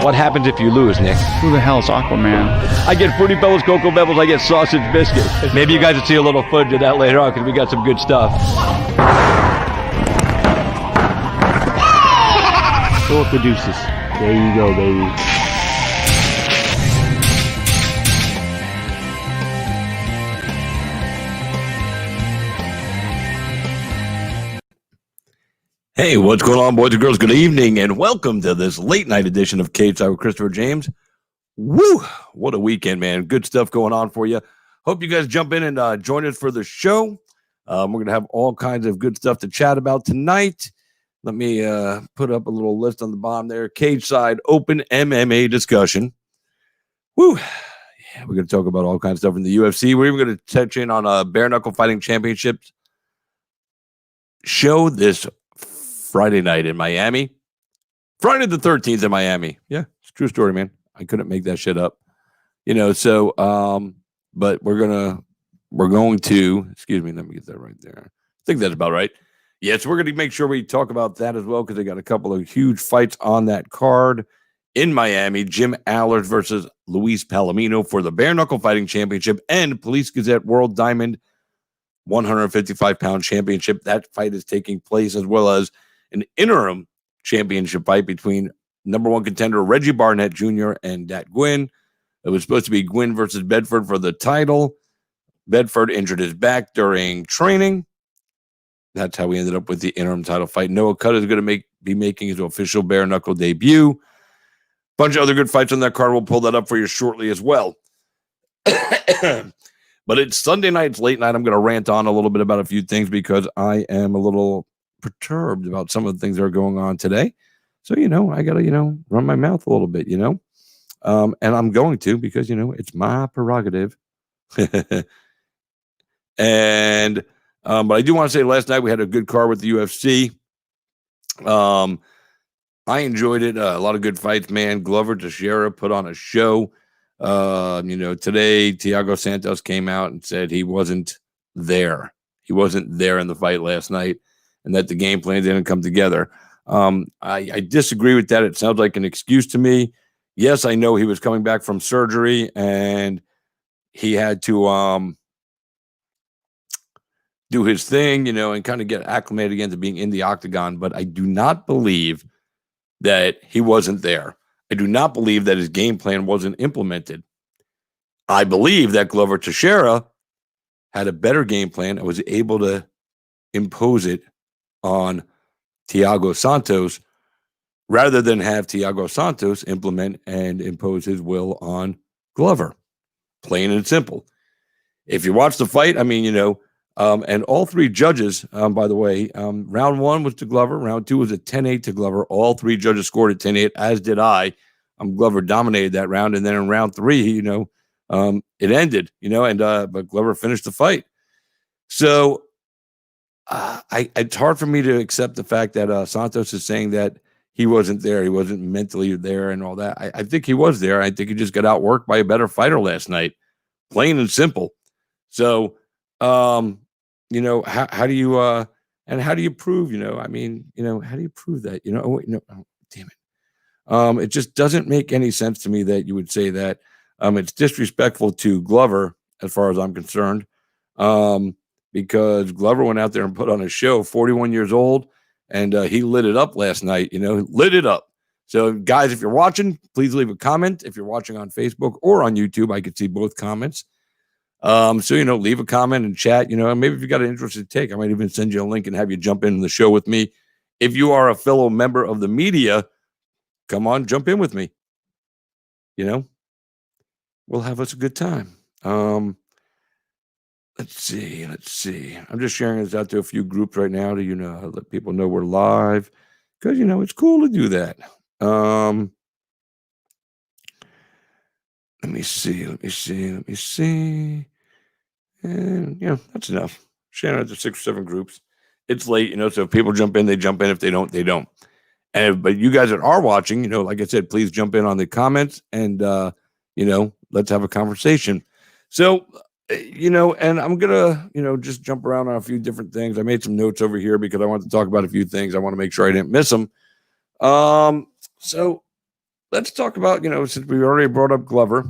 What happens if you lose, Nick? Who the hell is Aquaman? I get Fruity Pebbles, Cocoa Pebbles, I get sausage biscuits. Maybe you guys will see a little footage of that later on because we got some good stuff. Go with the deuces. There you go, baby. Hey, what's going on, boys and girls? Good evening, and welcome to this late night edition of Cage Side with Christopher James. Woo! What a weekend, man. Good stuff going on for you. Hope you guys jump in and join us for the show. We're going to have all kinds of good stuff to chat about tonight. Let me put up a little list on the bottom there. Cage Side Open MMA discussion. Woo! Yeah, we're going to talk about all kinds of stuff in the UFC. We're even going to touch in on Bare Knuckle Fighting Championships show this Friday night in Miami. Friday the 13th in Miami. Yeah, it's a true story, man. I couldn't make that shit up. So but we're going to, excuse me, let me get that right there. I think that's about right. Yes, we're going to make sure we talk about that as well because they got a couple of huge fights on that card in Miami. Jim Allard versus Luis Palomino for the Bare Knuckle Fighting Championship and Police Gazette World Diamond 155-pound championship. That fight is taking place, as well as an interim championship fight between number one contender Reggie Barnett Jr. and Dat Gwynn. It was supposed to be Gwynn versus Bedford for the title. Bedford injured his back during training. That's how we ended up with the interim title fight. Noah Cutt is going to be making his official bare knuckle debut. Bunch of other good fights on that card. We'll pull that up for you shortly as well. But it's Sunday night, it's late night. I'm going to rant on a little bit about a few things because I am a little perturbed about some of the things that are going on today. So, I got to, run my mouth a little bit, and I'm going to because, it's my prerogative. And, but I do want to say last night we had a good card with the UFC. I enjoyed it. A lot of good fights, man. Glover Teixeira put on a show. Today Thiago Santos came out and said he wasn't there. He wasn't there in the fight last night and that the game plan didn't come together. I disagree with that. It sounds like an excuse to me. Yes, I know he was coming back from surgery and he had to do his thing, and kind of get acclimated again to being in the octagon. But I do not believe that he wasn't there. I do not believe that his game plan wasn't implemented. I believe that Glover Teixeira had a better game plan and was able to impose it on Thiago Santos rather than have Thiago Santos implement and impose his will on Glover. Plain and simple. If you watch the fight, and all three judges, by the way, round one was to Glover. Round two was a 10-8 to Glover. All three judges scored at 10-8, as did I. Glover dominated that round. And then in round three, it ended, but Glover finished the fight. So it's hard for me to accept the fact that Santos is saying that he wasn't there. He wasn't mentally there and all that. I think he was there. I think he just got outworked by a better fighter last night. Plain and simple. So, how do you and how do you prove, how do you prove that? Damn it. It just doesn't make any sense to me that you would say that. It's disrespectful to Glover as far as I'm concerned. Because Glover went out there and put on a show, 41 years old, and he lit it up last night, lit it up. So guys, if you're watching, please leave a comment. If you're watching on Facebook or on YouTube, I could see both comments. Leave a comment and chat, and maybe if you got an interesting take, I might even send you a link and have you jump in the show with me. If you are a fellow member of the media, come on, jump in with me. We'll have us a good time. Let's see. I'm just sharing this out to a few groups right now to, let people know we're live because, it's cool to do that. Let me see. And, that's enough. Sharing out to 6 or 7 groups. It's late, so if people jump in, they jump in. If they don't, they don't. But you guys that are watching, like I said, please jump in on the comments and, let's have a conversation. So, and I'm going to, just jump around on a few different things. I made some notes over here because I want to talk about a few things. I want to make sure I didn't miss them. So let's talk about, since we already brought up Glover,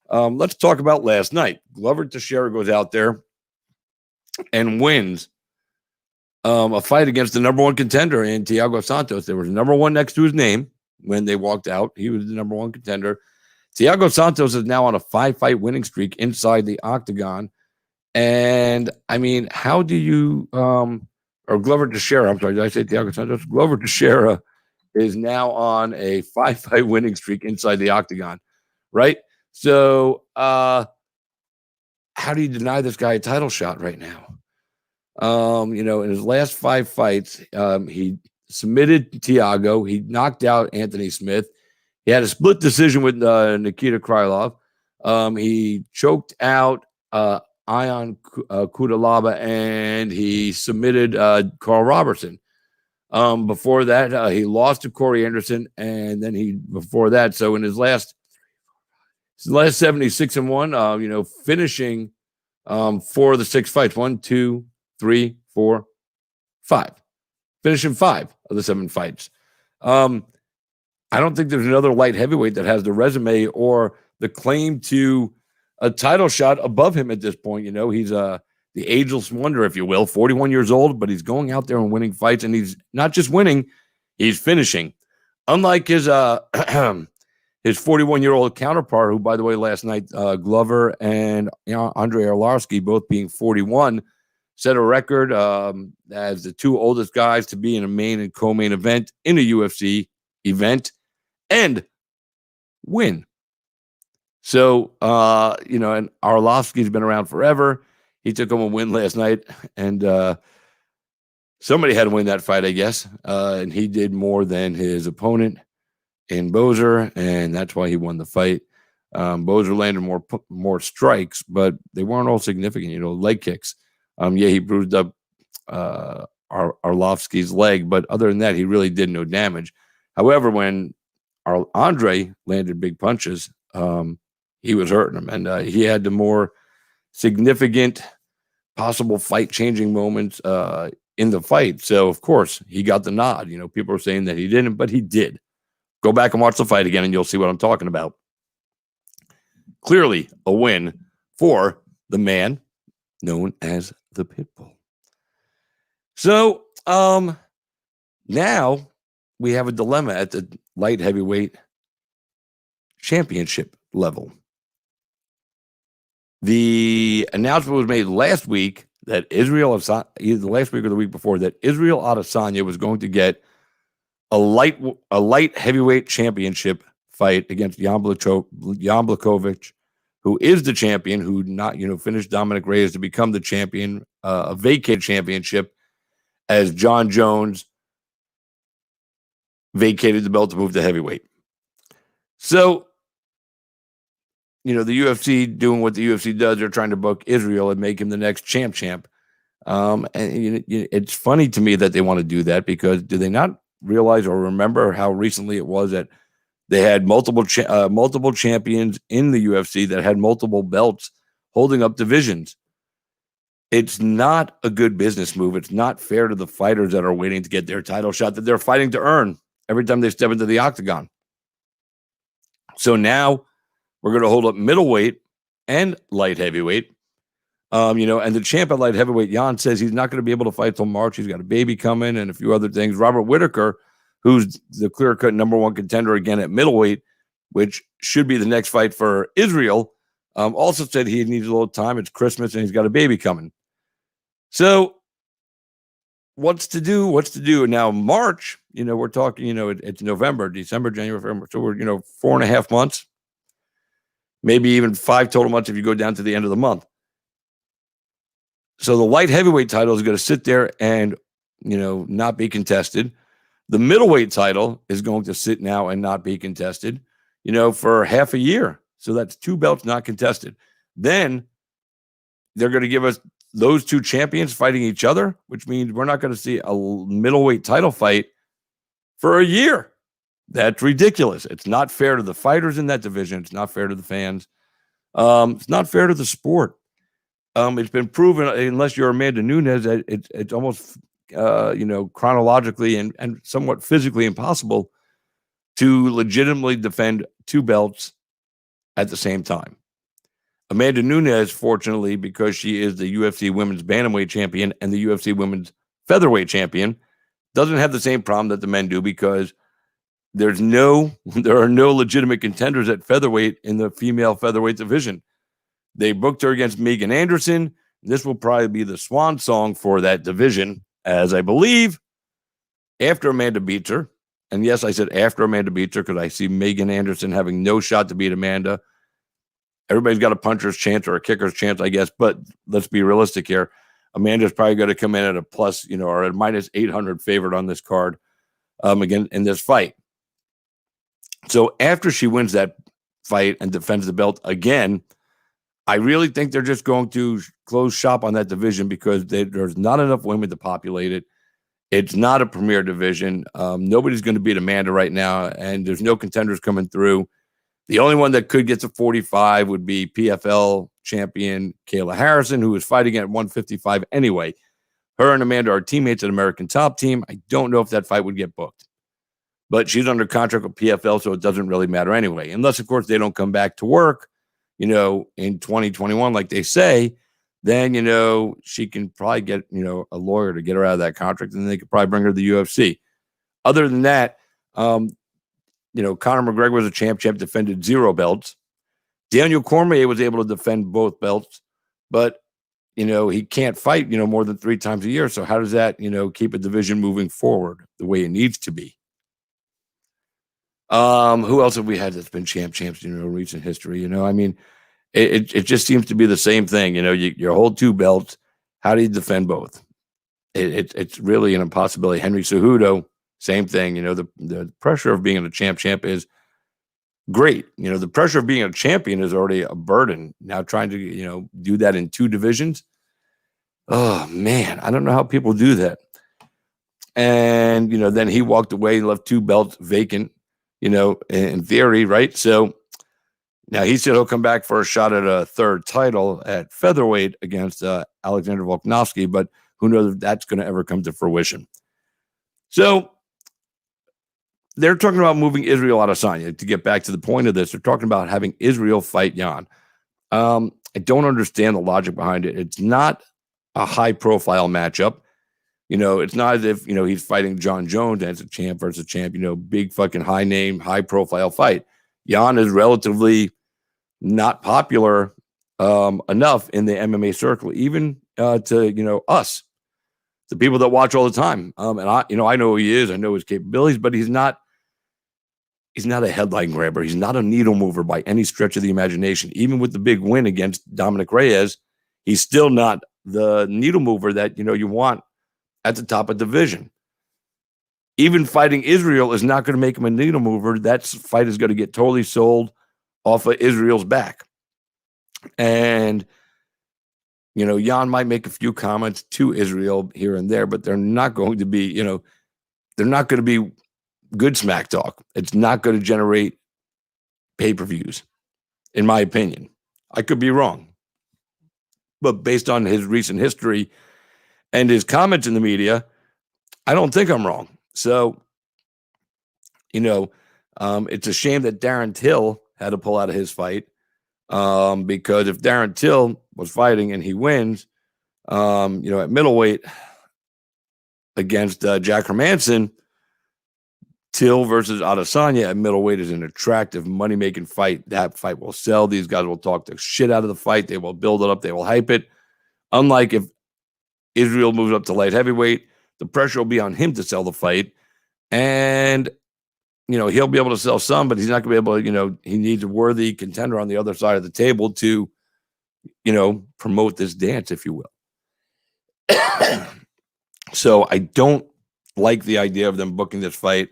let's talk about last night. Glover Teixeira goes out there and wins a fight against the number one contender in Thiago Santos. There was number one next to his name when they walked out. He was the number one contender. Thiago Santos is now on a 5-fight winning streak inside the octagon. And I mean, how do you, or Glover Teixeira, I'm sorry, did I say Thiago Santos? Glover Teixeira is now on a 5-fight winning streak inside the octagon, right? So, how do you deny this guy a title shot right now? In his last 5 fights, he submitted Thiago. He knocked out Anthony Smith. He had a split decision with Nikita Krylov. He choked out Ion Kudalaba, and he submitted Carl Robertson. Before that, he lost to Corey Anderson, and then before that, so in his last 76-1, finishing 4 of the 6 fights, 1, 2, 3, 4, 5, finishing 5 of the 7 fights. I don't think there's another light heavyweight that has the resume or the claim to a title shot above him at this point. He's the ageless wonder, if you will, 41 years old, but he's going out there and winning fights, and he's not just winning, he's finishing. Unlike his 41-year-old counterpart, who, by the way, last night, Glover and Andrei Arlovski, both being 41, set a record as the 2 oldest guys to be in a main and co-main event in a UFC event and win. So, and Arlovski's been around forever. He took him a win last night, and somebody had to win that fight, I guess. And he did more than his opponent in Boser, and that's why he won the fight. Boser landed more strikes, but they weren't all significant, leg kicks. He bruised up Arlovski's leg, but other than that, he really did no damage. However, when Andre landed big punches, he was hurting him, and he had the more significant possible fight-changing moments in the fight. So, of course, he got the nod. People are saying that he didn't, but he did. Go back and watch the fight again, and you'll see what I'm talking about. Clearly a win for the man known as the Pitbull. So, now we have a dilemma at the light heavyweight championship level. The announcement was made last week that either last week or the week before, that Israel Adesanya was going to get a light heavyweight championship fight against Jan Blachowicz, who is the champion, who finished Dominic Reyes to become the champion, a vacated championship, as John Jones vacated the belt to move to heavyweight. So, the UFC doing what the UFC does, they're trying to book Israel and make him the next champ. And it's funny to me that they want to do that, because do they not realize or remember how recently it was that they had multiple champions in the UFC that had multiple belts holding up divisions? It's not a good business move. It's not fair to the fighters that are waiting to get their title shot that they're fighting to earn every time they step into the octagon. So now we're going to hold up middleweight and light heavyweight. And the champ at light heavyweight, Jan, says he's not going to be able to fight till March. He's got a baby coming and a few other things. Robert Whittaker, who's the clear-cut number one contender again at middleweight, which should be the next fight for Israel, also said he needs a little time. It's Christmas and he's got a baby coming. So what's to do? Now, March, we're talking, it's November, December, January, February. So we're, 4.5 months, maybe even 5 total months if you go down to the end of the month. So the light heavyweight title is going to sit there and, not be contested. The middleweight title is going to sit now and not be contested, for half a year. So that's 2 belts not contested. Then they're going to give us those 2 champions fighting each other, which means we're not going to see a middleweight title fight for a year. That's ridiculous. It's not fair to the fighters in that division. It's not fair to the fans. It's not fair to the sport. It's been proven, unless you're Amanda Nunes, that it's almost, chronologically and somewhat physically impossible to legitimately defend 2 belts at the same time. Amanda Nunes, fortunately, because she is the UFC Women's Bantamweight Champion and the UFC Women's Featherweight Champion, doesn't have the same problem that the men do because there are no legitimate contenders at featherweight in the female featherweight division. They booked her against Megan Anderson. This will probably be the swan song for that division, as I believe after Amanda beats her. And yes, I said after Amanda beats her because I see Megan Anderson having no shot to beat Amanda. Everybody's got a puncher's chance or a kicker's chance, I guess. But let's be realistic here. Amanda's probably going to come in at a plus, or at minus 800 favorite on this card again in this fight. So after she wins that fight and defends the belt again, I really think they're just going to close shop on that division because there's not enough women to populate it. It's not a premier division. Nobody's going to beat Amanda right now, and there's no contenders coming through. The only one that could get to 45 would be PFL champion Kayla Harrison, who is fighting at 155 anyway. Her and Amanda are teammates at American Top Team. I don't know if that fight would get booked. But she's under contract with PFL, so it doesn't really matter anyway. Unless, of course, they don't come back to work, in 2021, like they say, then, she can probably get, a lawyer to get her out of that contract, and they could probably bring her to the UFC. Other than that, Conor McGregor was a champ, defended 0 belts. Daniel Cormier was able to defend both belts, but, he can't fight, more than 3 times a year. So how does that, keep a division moving forward the way it needs to be? Who else have we had that's been champs, in recent history? It just seems to be the same thing. You hold 2 belts. How do you defend both? It's really an impossibility. Henry Cejudo, same thing. The pressure of being a champ is great. The pressure of being a champion is already a burden. Now trying to, do that in 2 divisions. Oh man, I don't know how people do that. And, then he walked away and left 2 belts vacant, in theory, right? So now he said he'll come back for a shot at a 3rd title at featherweight against Alexander Volkanovski, but who knows if that's going to ever come to fruition. So they're talking about moving Israel Adesanya. To get back to the point of this, they're talking about having Israel fight Jan. I don't understand the logic behind it. It's not a high-profile matchup. It's not as if, he's fighting John Jones and it's a champ versus champ, big fucking high-name, high-profile fight. Jan is relatively not popular enough in the MMA circle, even to, us, the people that watch all the time. And I know who he is. I know his capabilities, but he's not a headline grabber. He's not a needle mover by any stretch of the imagination. Even with the big win against Dominic Reyes, he's still not the needle mover that, you want at the top of division. Even fighting Israel is not going to make him a needle mover. That fight is going to get totally sold off of Israel's back. And, Jan might make a few comments to Israel here and there, but they're not going to be, they're not going to be good smack talk. It's not going to generate pay-per-views, in my opinion. I could be wrong. But based on his recent history and his comments in the media, I don't think I'm wrong. So, it's a shame that Darren Till had to pull out of his fight because if Darren Till was fighting and he wins, at middleweight against Jack Hermanson, Till versus Adesanya at middleweight is an attractive money-making fight. That fight will sell. These guys will talk the shit out of the fight. They will build it up. They will hype it. Unlike if Israel moves up to light heavyweight, the pressure will be on him to sell the fight. And, he'll be able to sell some, but he's not going to be able to, he needs a worthy contender on the other side of the table to, promote this dance, if you will. So I don't like the idea of them booking this fight.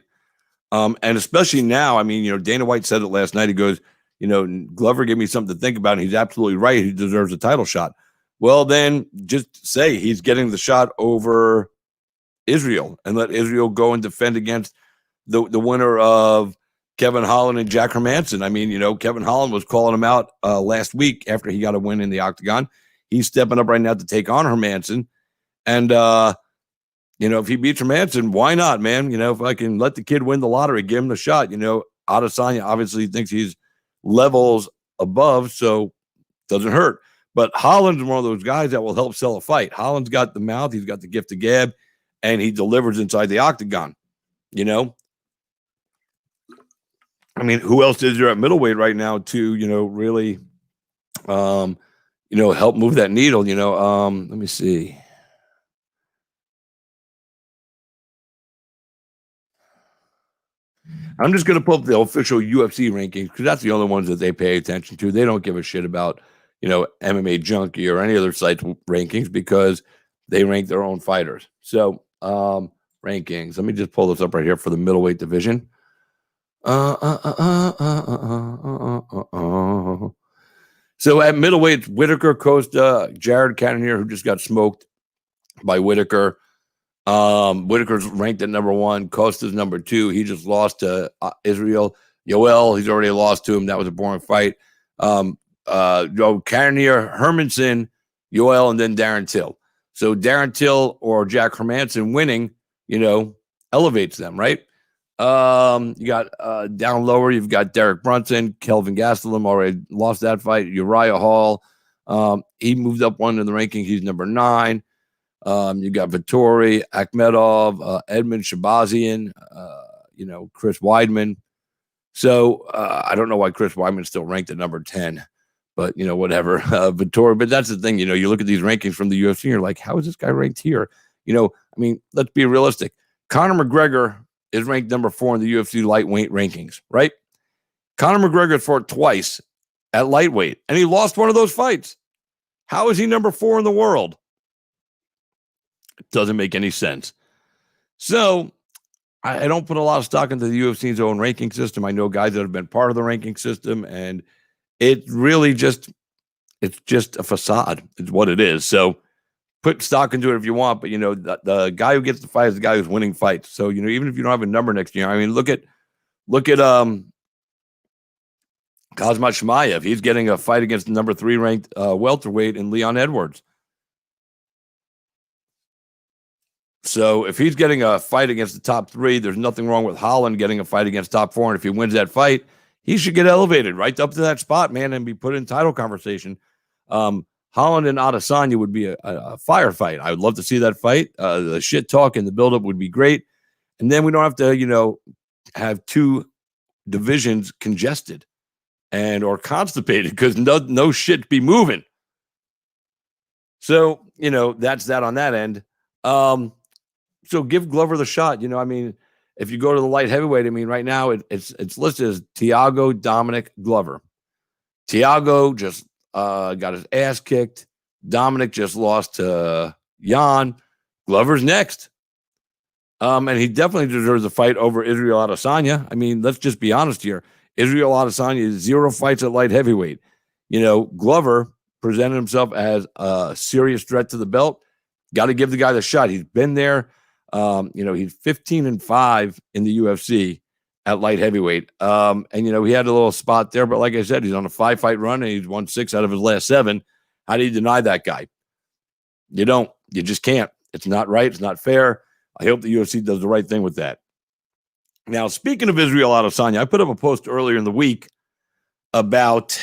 And especially now, Dana White said it last night. He goes, Glover gave me something to think about, and he's absolutely right. He deserves a title shot. Well, then just say he's getting the shot over Israel and let Israel go and defend against the winner of Kevin Holland and Jack Hermanson. Kevin Holland was calling him out last week after he got a win in the octagon. He's stepping up right now to take on Hermanson. And if he beats Hermanson, why not, man? If I can let the kid win the lottery, give him the shot. Adesanya obviously thinks he's levels above, so doesn't hurt. But Holland's one of those guys that will help sell a fight. Holland's got the mouth, he's got the gift of gab, and he delivers inside the octagon. I mean, who else is there at middleweight right now to, really, help move that needle? Let me see. I'm just going to pull up the official UFC rankings because that's the only ones that they pay attention to. They don't give a shit about, MMA Junkie or any other site's rankings because they rank their own fighters. So, rankings. Let me just pull this up right here for the middleweight division. So at middleweight, Whitaker, Costa, Jared Cannonier, who just got smoked by Whitaker. Whitaker's ranked at number 1. Costa's number 2. He just lost to Israel. Yoel, he's already lost to him. That was a boring fight. Cannonier, Hermanson, Yoel, and then Darren Till. So Darren Till or Jack Hermanson winning, elevates them, right? You got down lower, you've got Derek Brunson, Kelvin Gastelum already lost that fight. Uriah Hall, he moved up one in the ranking. He's number 9. You got Vittori, Akhmedov, Edmund Shabazian, Chris Weidman. So I don't know why Chris Weidman's still ranked at number 10, but whatever. Vittori, but that's the thing. You look at these rankings from the UFC, and you're like, how is this guy ranked here? I mean, let's be realistic. Conor McGregor is ranked number 4 in the UFC lightweight rankings, right? Conor McGregor fought twice at lightweight, and he lost one of those fights. How is he number 4 in the world? It doesn't make any sense. So I don't put a lot of stock into the UFC's own ranking system. I know guys that have been part of the ranking system, and it really it's just a facade. It's what it is. So put stock into it if you want, but the guy who gets the fight is the guy who's winning fights. So even if you don't have a number next year, I mean, look at Khamzat Chimaev. He's getting a fight against the number 3 ranked welterweight in Leon Edwards. So if he's getting a fight against the top 3, there's nothing wrong with Holland getting a fight against top 4. And if he wins that fight, he should get elevated right up to that spot, man, and be put in title conversation. Holland and Adesanya would be a firefight. I would love to see that fight. The shit talk and the buildup would be great. And then we don't have to, have 2 divisions congested or constipated because no shit be moving. So, that's that on that end. So give Glover the shot. I mean, if you go to the light heavyweight, I mean, right now it's listed as Thiago Dominic Glover. Thiago just got his ass kicked. Dominic just lost to Jan. Glover's next. And he definitely deserves a fight over Israel Adesanya. I mean, let's just be honest here. Israel Adesanya is 0 fights at light heavyweight. Glover presented himself as a serious threat to the belt. Got to give the guy the shot. He's been there. He's 15-5 in the UFC at light heavyweight. And he had a little spot there, but like I said, he's on a 5-fight run and he's won 6 out of his last 7. How do you deny that guy? You don't. You just can't. It's not right. It's not fair. I hope the UFC does the right thing with that. Now, speaking of Israel Adesanya, I put up a post earlier in the week about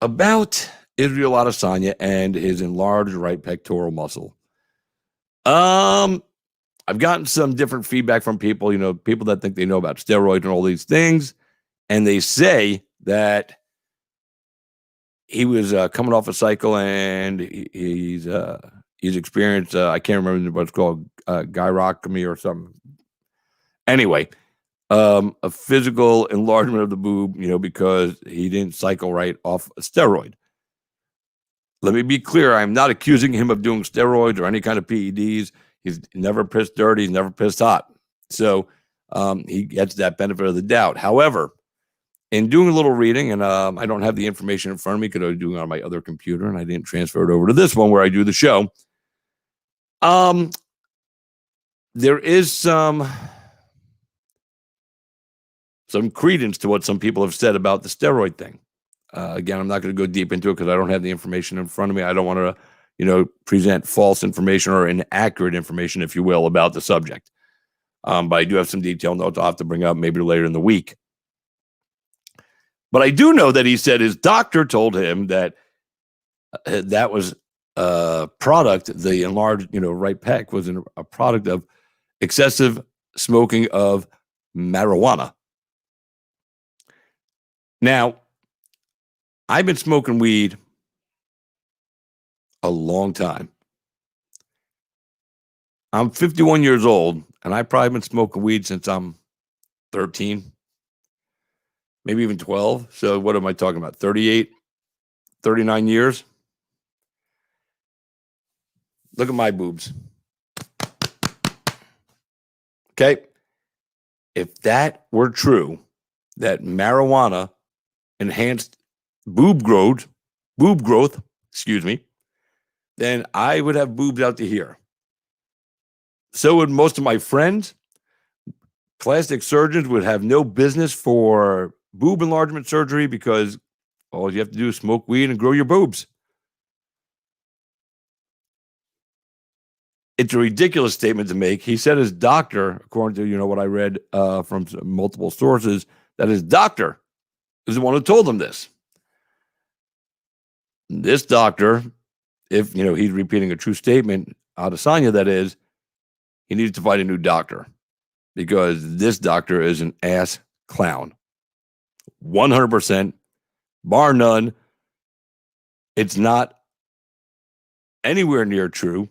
Israel Adesanya and his enlarged right pectoral muscle. I've gotten some different feedback from people, people that think they know about steroids and all these things, and they say that he was coming off a cycle and he's experienced, I can't remember what it's called, gyrotomy or something. Anyway, a physical enlargement of the boob, because he didn't cycle right off a steroid. Let me be clear. I'm not accusing him of doing steroids or any kind of PEDs. He's never pissed dirty. He's never pissed hot. So he gets that benefit of the doubt. However, in doing a little reading, and I don't have the information in front of me because I was doing it on my other computer, and I didn't transfer it over to this one where I do the show. There is some credence to what some people have said about the steroid thing. Again, I'm not going to go deep into it because I don't have the information in front of me. I don't want to, present false information or inaccurate information, if you will, about the subject. But I do have some detailed notes I'll have to bring up maybe later in the week. But I do know that he said his doctor told him that that was a product, the enlarged, right pec was a product of excessive smoking of marijuana. Now, I've been smoking weed a long time. I'm 51 years old, and I've probably been smoking weed since I'm 13, maybe even 12. So what am I talking about? 38, 39 years? Look at my boobs. Okay. If that were true, that marijuana enhanced boob growth, then I would have boobs out to here. So would most of my friends. Plastic surgeons would have no business for boob enlargement surgery because all you have to do is smoke weed and grow your boobs. It's a ridiculous statement to make. He said his doctor, according to what I read from multiple sources, that his doctor is the one who told him this. This doctor, if he's repeating a true statement, Adesanya, that is, he needs to find a new doctor because this doctor is an ass clown. 100%, bar none. It's not anywhere near true.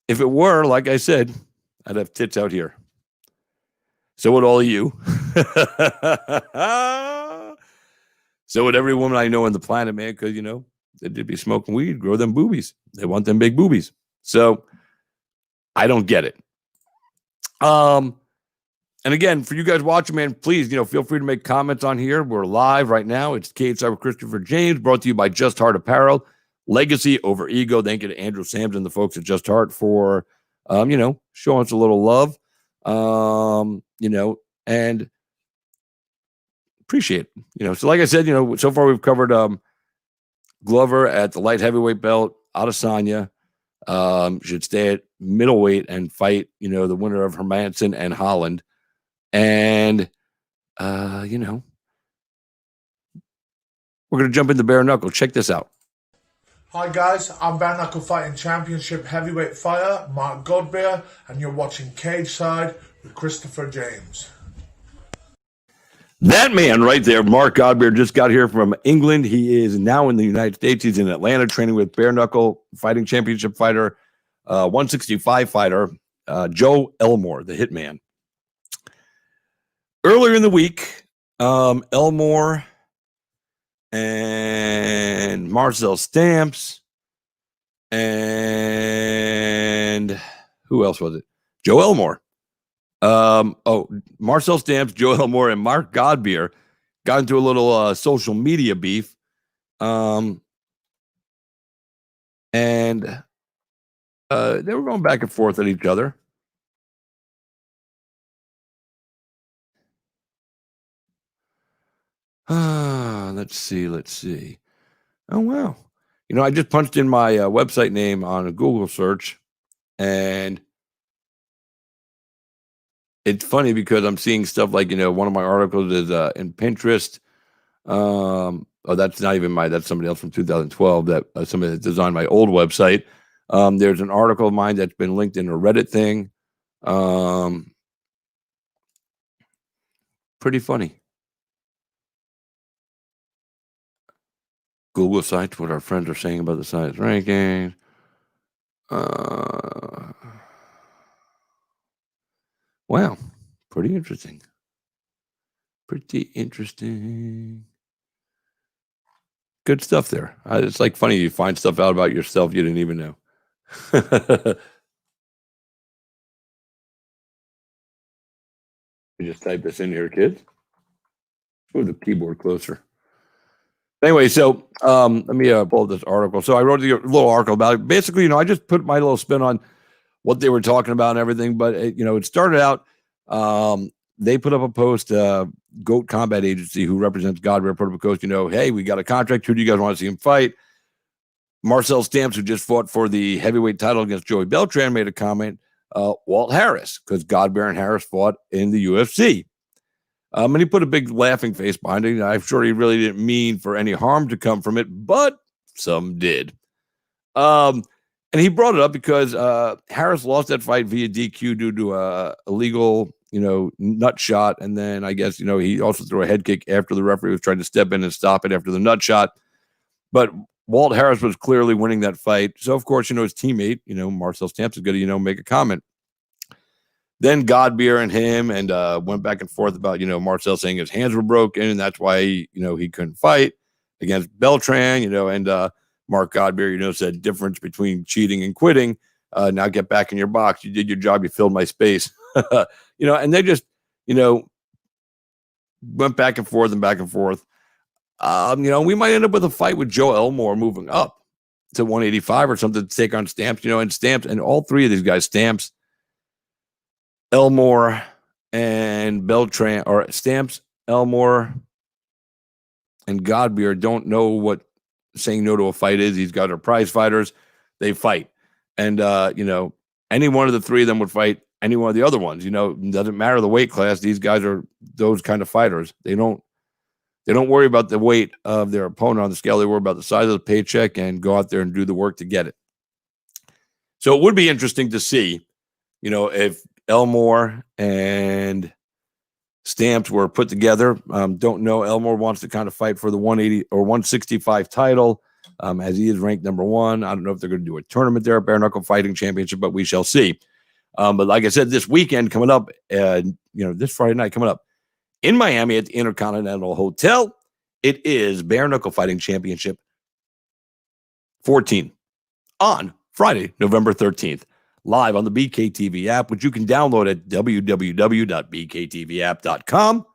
If it were, like I said, I'd have tits out here. So would all of you. So would every woman I know on the planet, man, because, they'd be smoking weed, grow them boobies. They want them big boobies. So I don't get it. And again, for you guys watching, man, please, feel free to make comments on here. We're live right now. It's KHI with Christopher James, brought to you by Just Heart Apparel. Legacy over ego. Thank you to Andrew Sams and the folks at Just Heart for, showing us a little love, and appreciate it. So like I said, so far we've covered Glover at the light heavyweight belt, Adesanya should stay at middleweight and fight, the winner of Hermanson and Holland. And, we're going to jump into bare knuckle. Check this out. Hi guys, I'm Bare Knuckle Fighting Championship heavyweight fighter Mark Godbeer, and you're watching Cage Side with Christopher James. That man right there, Mark Godbeer, just got here from England. He is now in the United States. He's in Atlanta training with Bare Knuckle Fighting Championship fighter, 165 fighter, Joe Elmore, the Hitman. Earlier in the week, Elmore and Marcel Stamps and who else was it? Joe Elmore. Marcel Stamps, Joe Elmore, and Mark Godbeer got into a little social media beef. And they were going back and forth at each other. Let's see. Oh, wow. I just punched in my website name on a Google search, and it's funny because I'm seeing stuff like, one of my articles is in Pinterest. That's not even that's somebody else from 2012 that somebody that designed my old website. There's an article of mine that's been linked in a Reddit thing. Pretty funny. Google cites what our friends are saying about the science rankings. Wow. Pretty interesting. Good stuff there. It's like funny. You find stuff out about yourself you didn't even know. You just type this in here, kids. Move the keyboard closer. Anyway, so let me pull up this article. So I wrote a little article about it. Basically, I just put my little spin on what they were talking about and everything. But, it started out, they put up a post, GOAT Combat Agency, who represents Godbeer, put up a post, hey, we got a contract. Who do you guys want to see him fight? Marcel Stamps, who just fought for the heavyweight title against Joey Beltran, made a comment, Walt Harris, because Godbear and Harris fought in the UFC. And he put a big laughing face behind it. I'm sure he really didn't mean for any harm to come from it, but some did. And he brought it up because Harris lost that fight via DQ due to a illegal, nut shot. And then I guess, he also threw a head kick after the referee was trying to step in and stop it after the nut shot. But Walt Harris was clearly winning that fight. So, of course, his teammate, Marcel Stamps is going to, make a comment. Then Godbeer and him went back and forth about, Marcel saying his hands were broken and that's why, he couldn't fight against Beltran, and Mark Godbeer, said difference between cheating and quitting. Now get back in your box. You did your job. You filled my space. And they just, went back and forth and back and forth. We might end up with a fight with Joe Elmore moving up to 185 or something to take on Stamps, and Stamps and all three of these guys, Stamps, Elmore, and Beltran, or Stamps, Elmore, and Godbeer don't know what saying no to a fight is. These guys are prize fighters. They fight. And, any one of the three of them would fight any one of the other ones. It doesn't matter the weight class. These guys are those kind of fighters. They don't worry about the weight of their opponent on the scale. They worry about the size of the paycheck and go out there and do the work to get it. So it would be interesting to see, if Elmore and Stamps were put together. Don't know. Elmore wants to kind of fight for the 180 or 165 title, as he is ranked number one. I don't know if they're going to do a tournament there at Bare Knuckle Fighting Championship, but we shall see. But like I said, this weekend coming up, this Friday night coming up in Miami at the Intercontinental Hotel, it is Bare Knuckle Fighting Championship 14 on Friday, November 13th. Live on the BKTV app, which you can download at www.bktvapp.com.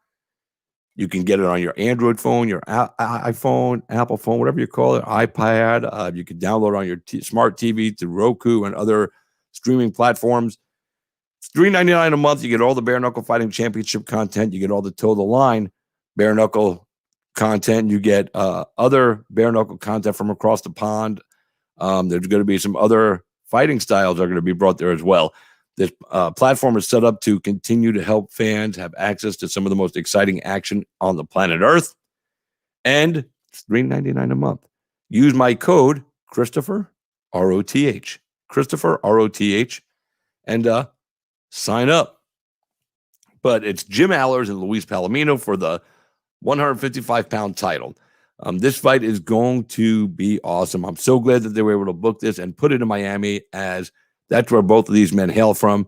You can get it on your Android phone, your iPhone, Apple phone, whatever you call it, iPad. You can download on your smart TV through Roku and other streaming platforms. It's $3.99 a month. You get all the Bare Knuckle Fighting Championship content. You get all the Toe the Line Bare Knuckle content. You get other Bare Knuckle content from across the pond. There's going to be some other fighting styles are going to be brought there as well. This platform is set up to continue to help fans have access to some of the most exciting action on the planet Earth. And it's $3.99 a month. Use my code, Christopher, ROTH. Christopher, ROTH, and sign up. But it's Jim Allers and Luis Palomino for the 155-pound title. This fight is going to be awesome. I'm so glad that they were able to book this and put it in Miami, as that's where both of these men hail from.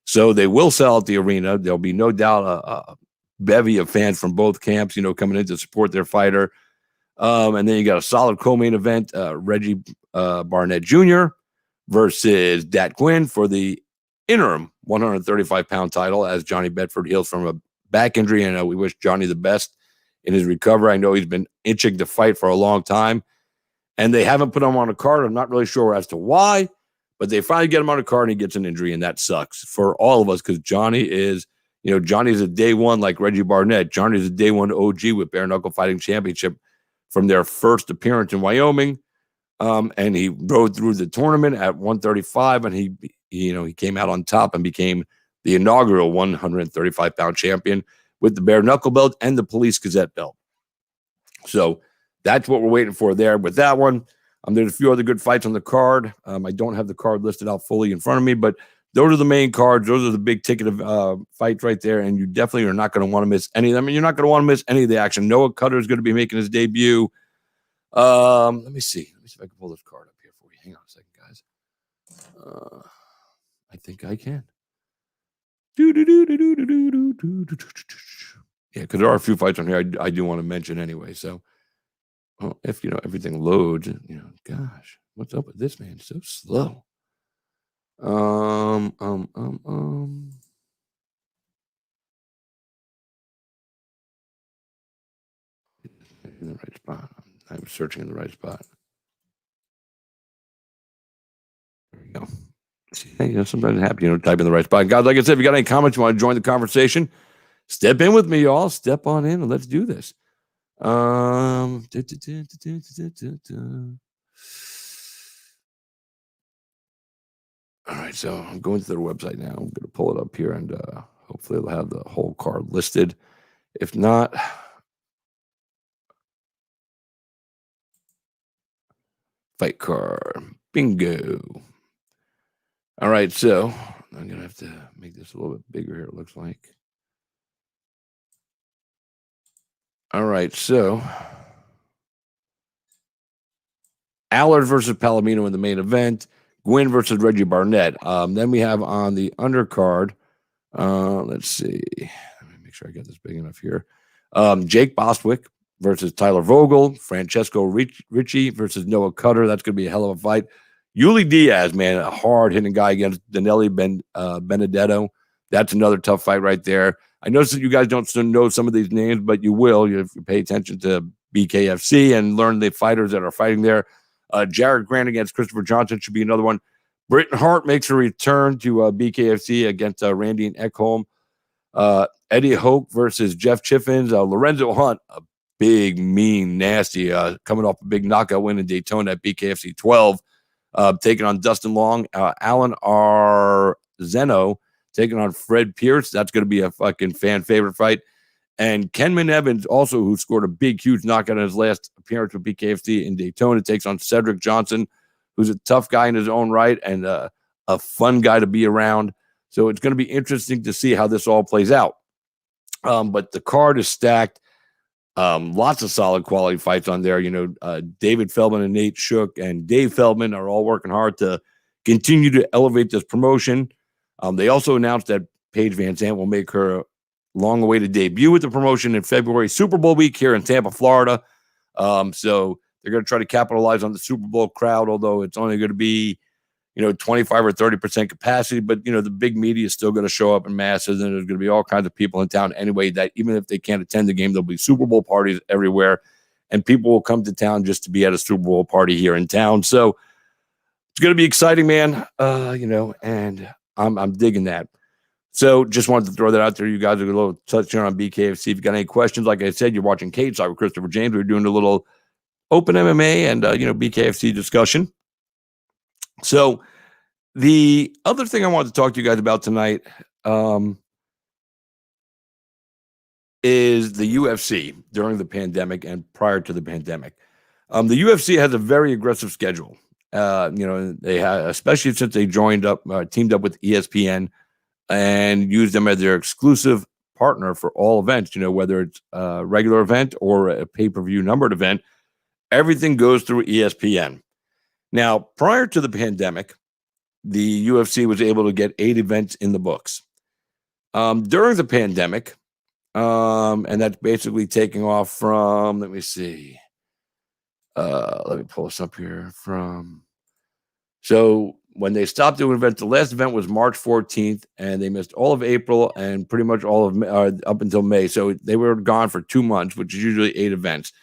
So they will sell out the arena. There'll be no doubt a bevy of fans from both camps, coming in to support their fighter. And then you got a solid co-main event, Reggie Barnett Jr. versus Dat Quinn for the interim 135-pound title, as Johnny Bedford heals from a back injury. And we wish Johnny the best in his recovery. I know he's been itching to fight for a long time, and they haven't put him on a card. I'm not really sure as to why, but they finally get him on a card and he gets an injury, and that sucks for all of us, because Johnny is, Johnny's a day one, like Reggie Barnett. Johnny's a day one OG with Bare Knuckle Fighting Championship from their first appearance in Wyoming. And he rode through the tournament at 135, and he came out on top and became the inaugural 135-pound champion with the Bare Knuckle belt and the Police Gazette belt. So that's what we're waiting for there with that one. There's a few other good fights on the card. I don't have the card listed out fully in front of me, but those are the main cards. Those are the big ticket of fights right there, and you definitely are not going to want to miss any of them, and you're not going to want to miss any of the action. Noah Cutter is going to be making his debut. Let me see if I can pull this card up here for you. Hang on a second, guys. I think I can. Yeah, because there are a few fights on here I do want to mention anyway. So, if everything loads, gosh, what's up with this man? So slow. In the right spot. I'm searching in the right spot. There we go. Hey, sometimes it happens, type in the right spot. Guys, like I said, if you got any comments, you want to join the conversation, step in with me, y'all. Step on in and let's do this. right, so I'm going to their website now. I'm going to pull it up here, and hopefully they'll have the whole card listed. If not, fight card. Bingo. All right, so I'm going to have to make this a little bit bigger here, it looks like. All right, so Allard versus Palomino in the main event. Gwynn versus Reggie Barnett. Then we have on the undercard, let's see. Let me make sure I get this big enough here. Jake Bostwick versus Tyler Vogel. Francesco Ricci versus Noah Cutter. That's going to be a hell of a fight. Yuli Diaz, man, a hard-hitting guy against Danelli Benedetto. That's another tough fight right there. I noticed that you guys don't know some of these names, but you will if you pay attention to BKFC and learn the fighters that are fighting there. Jared Grant against Christopher Johnson should be another one. Britton Hart makes a return to BKFC against Randy and Ekholm. Eddie Hoke versus Jeff Chiffins. Lorenzo Hunt, a big, mean, nasty, coming off a big knockout win in Daytona at BKFC 12, taking on Dustin Long. Alan R. Zeno taking on Fred Pierce. That's going to be a fucking fan favorite fight. And Kenman Evans, also who scored a big, huge knockout in his last appearance with BKFC in Daytona, takes on Cedric Johnson, who's a tough guy in his own right and a fun guy to be around. So it's going to be interesting to see how this all plays out. But the card is stacked. Lots of solid quality fights on there. David Feldman and Nate Shook and Dave Feldman are all working hard to continue to elevate this promotion. They also announced that Paige Van Zandt will make her long-awaited debut with the promotion in February, Super Bowl week here in Tampa, Florida. So they're going to try to capitalize on the Super Bowl crowd, although it's only going to be, 25 or 30% capacity. But, the big media is still going to show up in masses, and there's going to be all kinds of people in town anyway that even if they can't attend the game, there'll be Super Bowl parties everywhere, and people will come to town just to be at a Super Bowl party here in town. So it's going to be exciting, man, and I'm digging that. So just wanted to throw that out there. You guys are a little touching on BKFC. If you got any questions, like I said, you're watching Cage Side with Christopher James. We're doing a little open MMA and, BKFC discussion. So the other thing I wanted to talk to you guys about tonight is the UFC during the pandemic and prior to the pandemic. The UFC has a very aggressive schedule. They have, especially since they teamed up with ESPN and used them as their exclusive partner for all events, whether it's a regular event or a pay-per-view numbered event, everything goes through ESPN. Now, prior to the pandemic, the UFC was able to get 8 events in the books. During the pandemic, and that's basically taking off from, let me see. Let me pull this up here so when they stopped doing events, the last event was March 14th, and they missed all of April and pretty much all of May, up until May. So they were gone for 2 months, which is usually 8 events.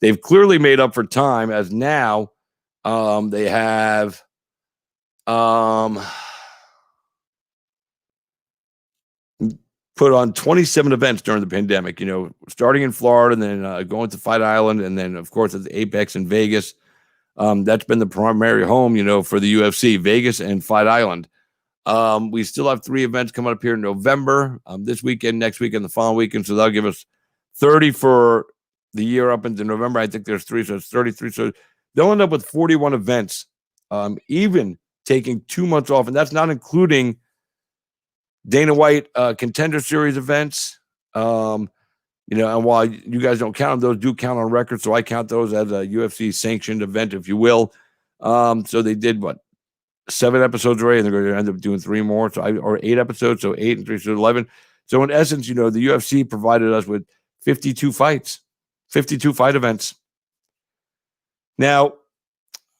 They've clearly made up for time, as now they have put on 27 events during the pandemic, starting in Florida and then going to Fight Island, and then, of course, at the Apex in Vegas. That's been the primary home, for the UFC, Vegas and Fight Island. We still have 3 events coming up here in November, this weekend, next weekend, the following weekend. So that'll give us 30 for the year up into November. I think there's 3, so it's 33. So they'll end up with 41 events, even taking 2 months off. And that's not including Dana White Contender Series events. And while you guys don't count them, those do count on record. So I count those as a UFC sanctioned event, if you will. So they did 7 episodes already, and they're going to end up doing 3 more. Or 8 episodes. So 8 and 3, so 11. So in essence, the UFC provided us with 52 fights, 52 fight events. Now,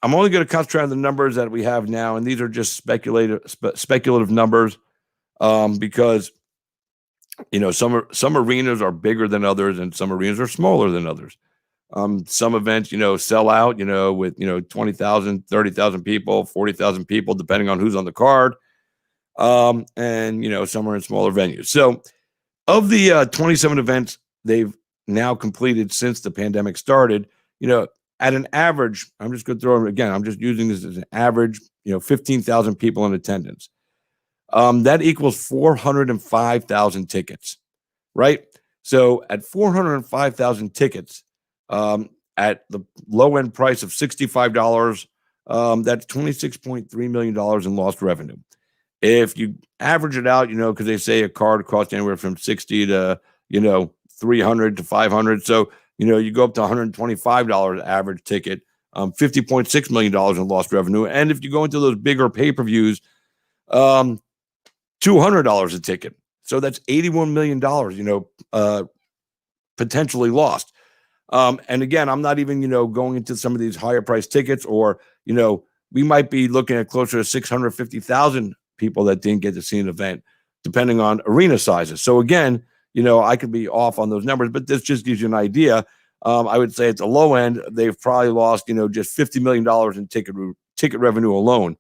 I'm only going to concentrate on the numbers that we have now, and these are just speculative numbers, because some arenas are bigger than others, and some arenas are smaller than others. Some events, sell out, with 20,000, 30,000 people, 40,000 people, depending on who's on the card. And some are in smaller venues. So, of the 27 events they've now completed since the pandemic started, at an average, I'm just going to throw it again. I'm just using this as an average, 15,000 people in attendance. That equals 405,000 tickets, right? So at 405,000 tickets, at the low end price of $65, that's $26.3 million in lost revenue. If you average it out, because they say a card costs anywhere from 60 to, 300 to 500. So, you go up to $125 average ticket, $50.6 million in lost revenue. And if you go into those bigger pay-per-views, $200 a ticket. So that's $81 million, potentially lost. And again, I'm not even, going into some of these higher priced tickets, or, we might be looking at closer to 650,000 people that didn't get to see an event, depending on arena sizes. So again, I could be off on those numbers, but this just gives you an idea. I would say at the low end, they've probably lost, just $50 million in ticket revenue alone.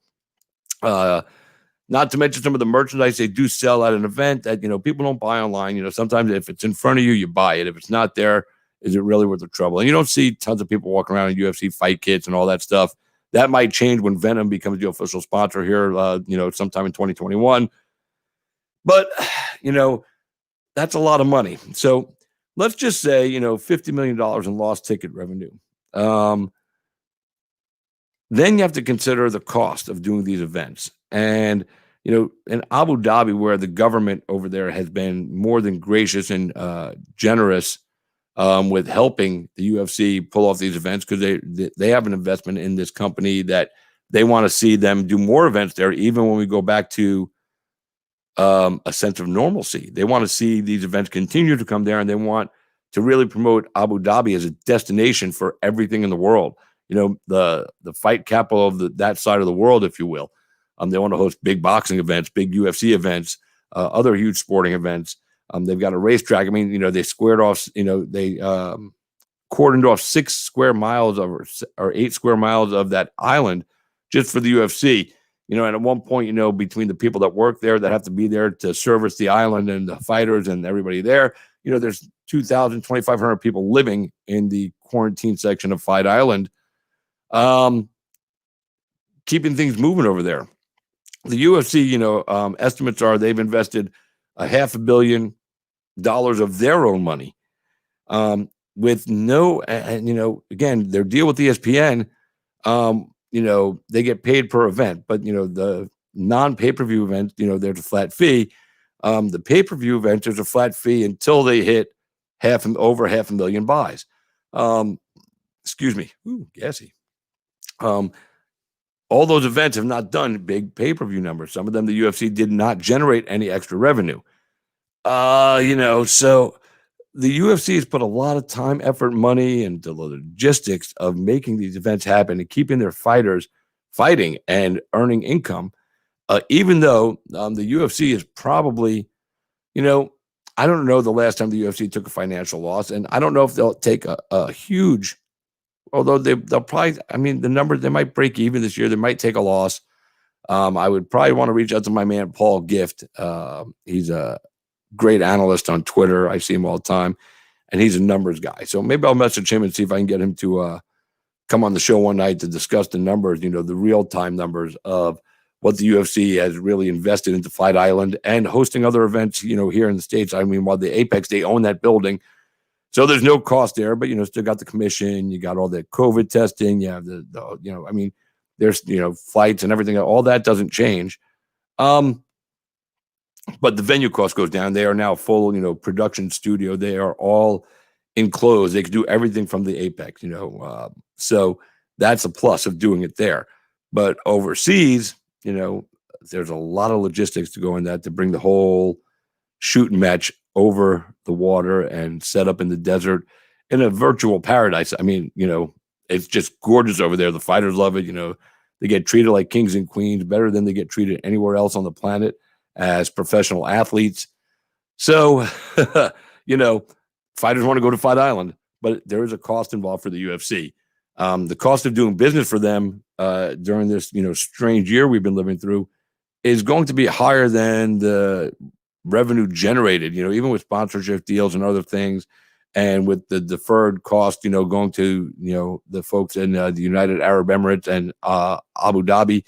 Not to mention some of the merchandise they do sell at an event that, people don't buy online. Sometimes if it's in front of you, you buy it. If it's not there, is it really worth the trouble? And you don't see tons of people walking around in UFC fight kits and all that stuff. That might change when Venom becomes the official sponsor here, sometime in 2021. But, that's a lot of money. So let's just say, $50 million in lost ticket revenue. Then you have to consider the cost of doing these events. And, in Abu Dhabi, where the government over there has been more than gracious and generous with helping the UFC pull off these events, because they have an investment in this company that they want to see them do more events there, even when we go back to a sense of normalcy. They want to see these events continue to come there, and they want to really promote Abu Dhabi as a destination for everything in the world. The fight capital of that side of the world, if you will. They want to host big boxing events, big UFC events, other huge sporting events. They've got a racetrack. I mean, they squared off, they cordoned off 6 square miles or 8 square miles of that island just for the UFC. And at one point, between the people that work there that have to be there to service the island and the fighters and everybody there, there's 2,000, 2,500 people living in the quarantine section of Fight Island, keeping things moving over there. The UFC, estimates are they've invested $500 million of their own money, with no, and again, their deal with ESPN, they get paid per event, but the non-pay-per-view event, there's a flat fee. The pay-per-view event, there's a flat fee until they hit over 500,000 buys. Excuse me, gassy. All those events have not done big pay-per-view numbers. Some of them, the UFC did not generate any extra revenue. So the UFC has put a lot of time, effort, money, and the logistics of making these events happen and keeping their fighters fighting and earning income. Even though the UFC is probably, I don't know the last time the UFC took a financial loss, and I don't know if they'll take a huge. Although they'll probably, the numbers, they might break even this year. They might take a loss. I would probably want to reach out to my man, Paul Gift. He's a great analyst on Twitter. I see him all the time, and he's a numbers guy. So maybe I'll message him and see if I can get him to come on the show one night to discuss the numbers, the real-time numbers of what the UFC has really invested into Fight Island and hosting other events, here in the States. While the Apex, they own that building. So there's no cost there, but, still got the commission. You got all the COVID testing. You have there's, flights and everything. All that doesn't change. But the venue cost goes down. They are now full, production studio. They are all enclosed. They can do everything from the Apex, so that's a plus of doing it there. But overseas, there's a lot of logistics to go in that to bring the whole shooting match over the water and set up in the desert in a virtual paradise. It's just gorgeous over there. The fighters love it. They get treated like kings and queens, better than they get treated anywhere else on the planet as professional athletes. So, fighters want to go to Fight Island, but there is a cost involved for the UFC. The cost of doing business for them during this, strange year we've been living through is going to be higher than the revenue generated, even with sponsorship deals and other things, and with the deferred cost, going to, the folks in the United Arab Emirates and Abu Dhabi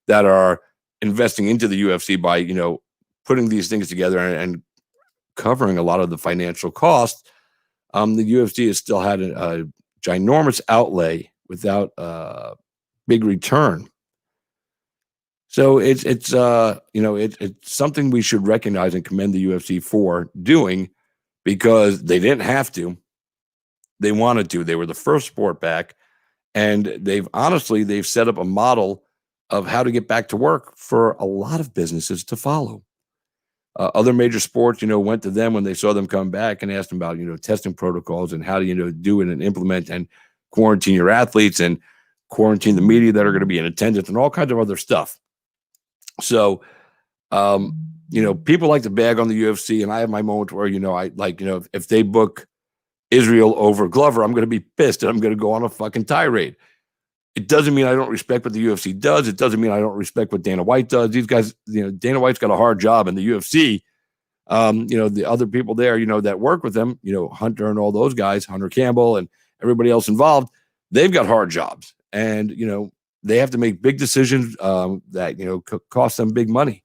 that are investing into the UFC by, putting these things together and covering a lot of the financial costs, the UFC has still had a ginormous outlay without a big return. So it's something we should recognize and commend the UFC for doing, because they didn't have to. They wanted to. They were the first sport back, and they've set up a model of how to get back to work for a lot of businesses to follow. Other major sports, went to them when they saw them come back and asked them about, testing protocols and how to, do it and implement and quarantine your athletes and quarantine the media that are going to be in attendance and all kinds of other stuff. So, people like to bag on the UFC, and I have my moment where, if they book Israel over Glover, I'm going to be pissed and I'm going to go on a fucking tirade. It doesn't mean I don't respect what the UFC does. It doesn't mean I don't respect what Dana White does. These guys, Dana White's got a hard job, and the UFC, the other people there, that work with them, Hunter and all those guys, Hunter Campbell and everybody else involved, they've got hard jobs, and, they have to make big decisions that, cost them big money.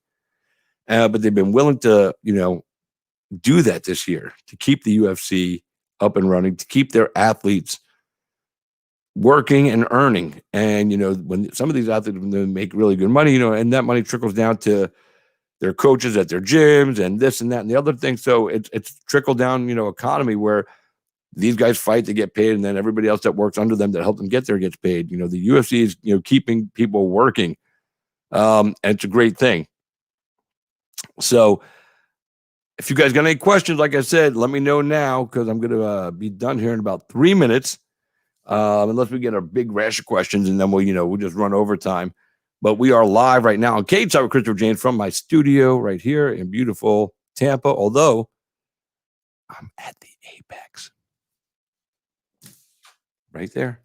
But they've been willing to, do that this year to keep the UFC up and running, to keep their athletes working and earning. And, when some of these athletes make really good money, and that money trickles down to their coaches at their gyms and this and that and the other thing. So it's trickled down, economy where these guys fight to get paid, and then everybody else that works under them that help them get there gets paid. The UFC is, keeping people working. And it's a great thing. So if you guys got any questions, like I said, let me know now, because I'm going to be done here in about 3 minutes. Unless we get a big rash of questions, and then we'll just run overtime. But we are live right now on Cage Side with Christopher James from my studio right here in beautiful Tampa, although I'm at the Apex. Right there.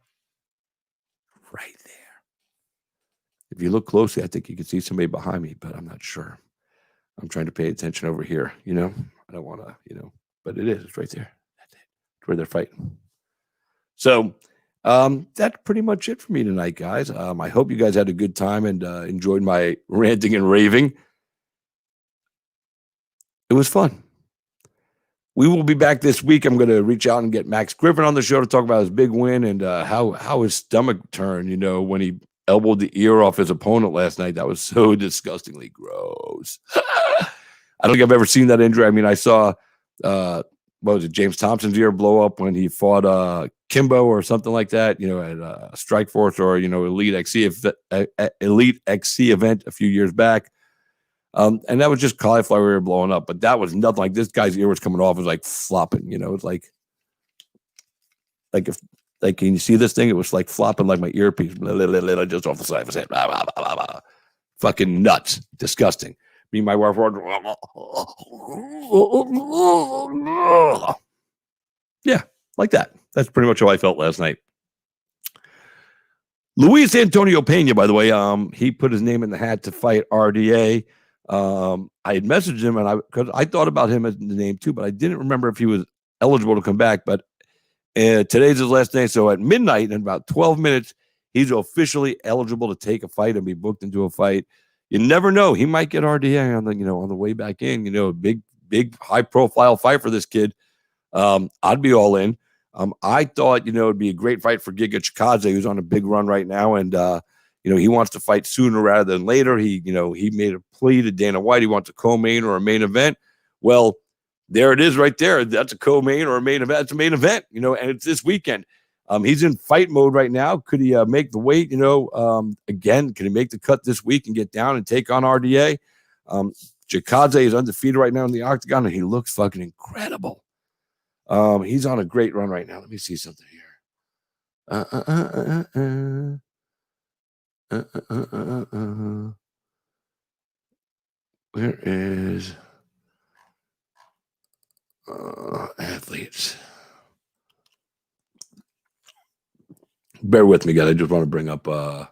Right there. If you look closely, I think you can see somebody behind me, but I'm not sure. I'm trying to pay attention over here, I don't want to, but it is. It's right there. That's it. It's where they're fighting. So that's pretty much it for me tonight, guys. I hope you guys had a good time and enjoyed my ranting and raving. It was fun. We will be back this week. I'm going to reach out and get Max Griffin on the show to talk about his big win and how his stomach turned, when he elbowed the ear off his opponent last night. That was so disgustingly gross. I don't think I've ever seen that injury. I mean, I saw, what was it, James Thompson's ear blow up when he fought Kimbo or something like that, at Strike Force or, Elite XC event a few years back. And that was just cauliflower ear blowing up, but that was nothing. Like, this guy's ear was coming off. It was like flopping, it's like can you see this thing? It was like flopping like my earpiece, just off the side of his head. Blah, blah, blah, blah. Fucking nuts. Disgusting. Me and my wife were, yeah, like that. That's pretty much how I felt last night. Luis Antonio Pena, by the way, he put his name in the hat to fight RDA. I had messaged him, and because I thought about him as the name too, but I didn't remember if he was eligible to come back. But today's his last day, so at midnight, in about 12 minutes, he's officially eligible to take a fight and be booked into a fight. You never know; he might get RDA on the way back in. A big, high profile fight for this kid. I'd be all in. I thought it'd be a great fight for Giga Chikadze, who's on a big run right now, and he wants to fight sooner rather than later. He made a plea to Dana White. He wants a co-main or a main event. Well, there it is right there. That's a co-main or a main event. It's a main event, and it's this weekend. He's in fight mode right now. Could he make the weight, again, can he make the cut this week and get down and take on RDA? Chikadze is undefeated right now in the octagon, and he looks fucking incredible. He's on a great run right now. Let me see something here. Where is athletes? Bear with me, guys. I just want to bring up no,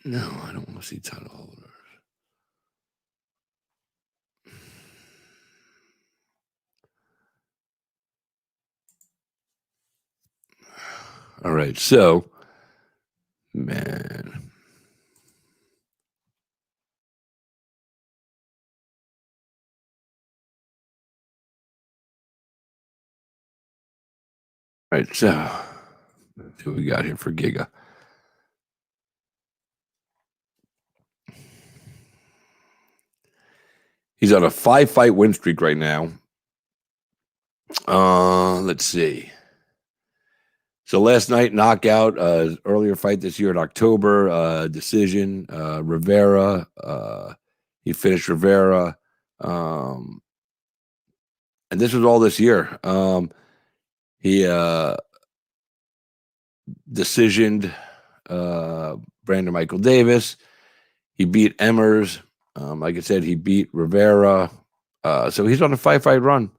I don't want to see title holders. All right, so, man. All right, so let's see what we got here for Giga. He's on a 5-fight win streak right now. Let's see. So last night, knockout, earlier fight this year in October, decision, Rivera. He finished Rivera. And this was all this year. He decisioned Brandon Michael Davis. He beat Emmers. Like I said, he beat Rivera. So he's on a 5-fight run,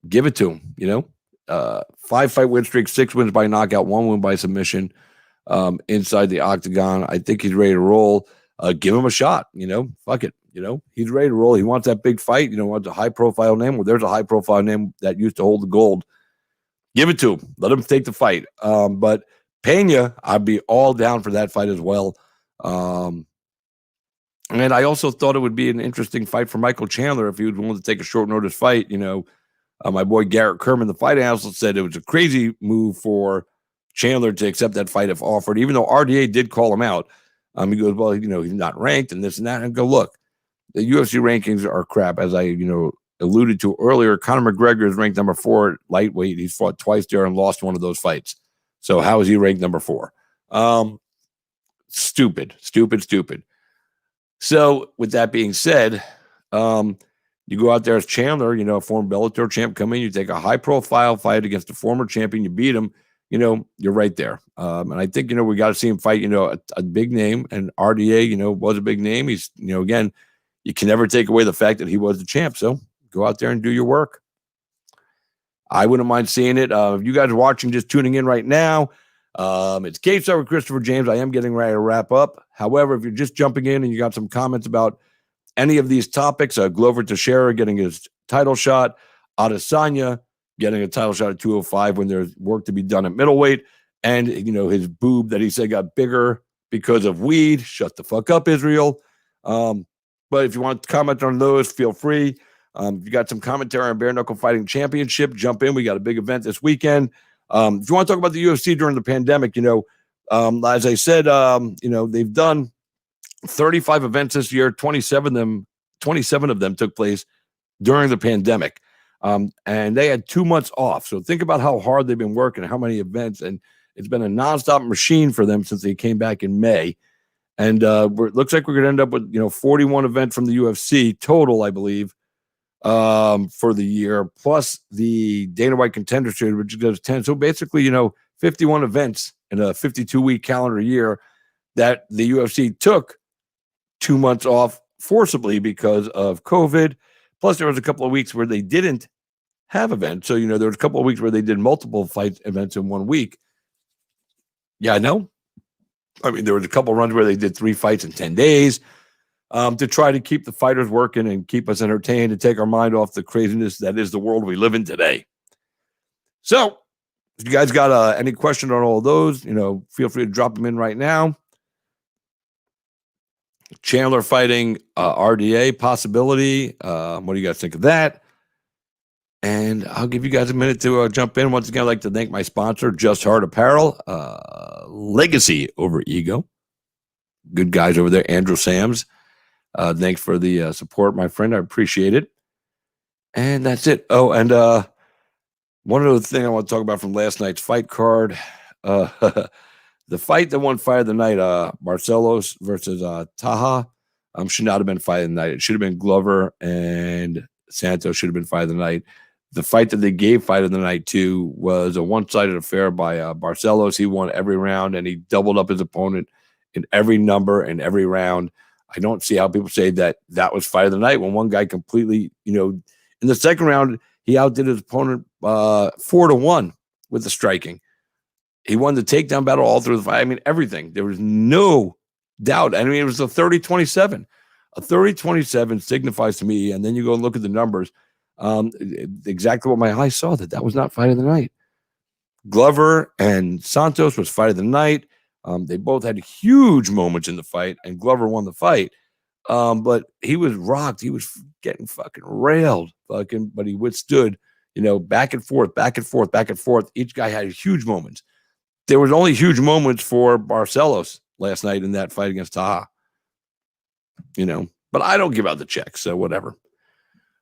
give it to him, 5-fight win streak, 6 wins by knockout, 1 win by submission, inside the octagon. I think he's ready to roll. Give him a shot, fuck it. He's ready to roll. He wants that big fight, wants a high profile name. Well, there's a high profile name that used to hold the gold. Give it to him. Let him take the fight. But Pena, I'd be all down for that fight as well. And I also thought it would be an interesting fight for Michael Chandler if he was willing to take a short notice fight. My boy Garrett Kerman, the fight analyst, said it was a crazy move for Chandler to accept that fight if offered, even though RDA did call him out. He goes, well, he's not ranked and this and that. And go, look, the UFC rankings are crap. As I, alluded to earlier, Conor McGregor is ranked number 4 at lightweight. He's fought twice there and lost one of those fights. So how is he ranked number 4? Stupid. So with that being said, you go out there as Chandler, a former Bellator champ, come in, you take a high-profile fight against a former champion, you beat him, you're right there. And I think, we got to see him fight, a big name, and RDA, was a big name. He's, again, you can never take away the fact that he was the champ. So go out there and do your work. I wouldn't mind seeing it. If you guys are watching, just tuning in right now, it's Cage Side with Christopher James. I am getting ready to wrap up. However, if you're just jumping in and you got some comments about any of these topics, Glover Teixeira getting his title shot, Adesanya getting a title shot at 205 when there's work to be done at middleweight, and his boob that he said got bigger because of weed. Shut the fuck up, Israel. But if you want to comment on those, feel free. If you got some commentary on Bare Knuckle Fighting Championship, jump in. We got a big event this weekend. If you want to talk about the UFC during the pandemic, as I said, they've done 35 events this year. 27 of them took place during the pandemic. And they had 2 months off. So think about how hard they've been working, how many events. And it's been a nonstop machine for them since they came back in May. And it looks like we're going to end up with, 41 events from the UFC total, I believe, for the year, plus the Dana White Contender Series, which goes 10. So basically, 51 events in a 52-week calendar year that the UFC took 2 months off forcibly because of COVID. Plus, there was a couple of weeks where they didn't have events. So, there was a couple of weeks where they did multiple fight events in 1 week. Yeah, I know. I mean, there was a couple of runs where they did 3 fights in 10 days to try to keep the fighters working and keep us entertained and take our mind off the craziness that is the world we live in today. So, if you guys got any question on all of those, feel free to drop them in right now. Chandler fighting RDA possibility. What do you guys think of that? And I'll give you guys a minute to jump in. Once again, I'd like to thank my sponsor, Just Heart Apparel, Legacy over Ego. Good guys over there, Andrew Sams. Thanks for the support, my friend. I appreciate it. And that's it. Oh, and one other thing I want to talk about from last night's fight card. The fight that won Fight of the Night, Barcelos versus Taha, should not have been Fight of the Night. It should have been Glover and Santos should have been Fight of the Night. The fight that they gave Fight of the Night to was a one-sided affair by Barcelos. He won every round, and he doubled up his opponent in every number and every round. I don't see how people say that was Fight of the Night when one guy completely, in the second round, he outdid his opponent 4-1 with the striking. He won the takedown battle all through the fight. I mean, everything. There was no doubt. I mean, it was a 30-27. A 30-27 signifies to me, and then you go and look at the numbers, exactly what my eyes saw, that was not Fight of the Night. Glover and Santos was fight of the night. They both had huge moments in the fight, and Glover won the fight. But he was rocked. He was getting fucking railed, but he withstood, back and forth, back and forth, back and forth. Each guy had huge moments. There was only huge moments for Barcelos last night in that fight against Taha. But I don't give out the checks, so whatever.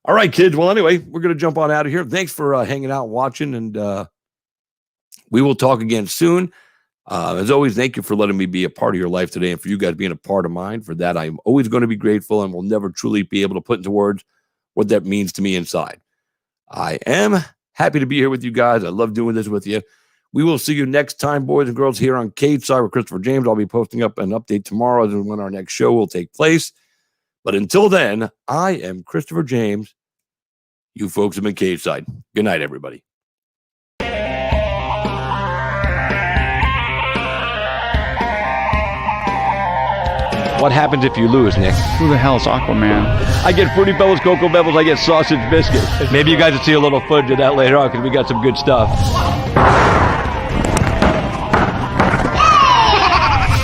All right, kids. Well, anyway, we're going to jump on out of here. Thanks for hanging out, watching, and we will talk again soon. As always, thank you for letting me be a part of your life today and for you guys being a part of mine. For that, I'm always going to be grateful and will never truly be able to put into words what that means to me inside. I am happy to be here with you guys. I love doing this with you. We will see you next time, boys and girls, here on Cage Side with Christopher James. I'll be posting up an update tomorrow as to when our next show will take place. But until then, I am Christopher James. You folks have been Cage Side. Good night, everybody. What happens if you lose, Nick? Who the hell's Aquaman? I get Fruity Pebbles, Cocoa Pebbles, I get sausage biscuits. Maybe you guys will see a little footage of that later on because we got some good stuff.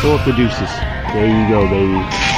Go with the deuces. There you go, baby.